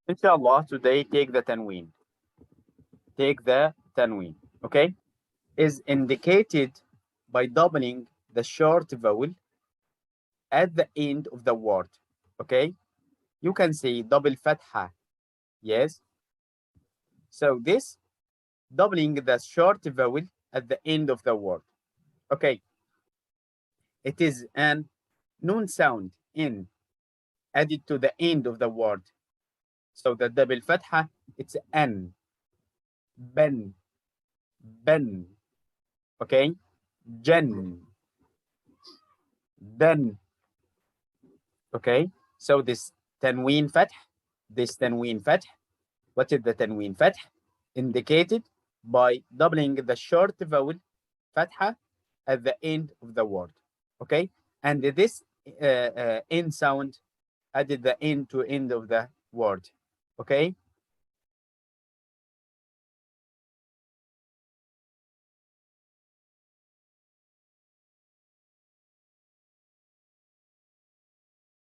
Inshallah, today take the tanween. Take the tanween, okay? Is indicated by doubling the short vowel at the end of the word, okay? You can say double fatha, yes? So this doubling the short vowel at the end of the word, okay? It is an noon sound in added to the end of the word. So the double fatha, it's an, ben, ben, okay? Jen, then, okay? So this tanween fath, what is the tanween fath? Indicated by doubling the short vowel fatha at the end of the word, okay? And this end sound added the end to end of the word, okay?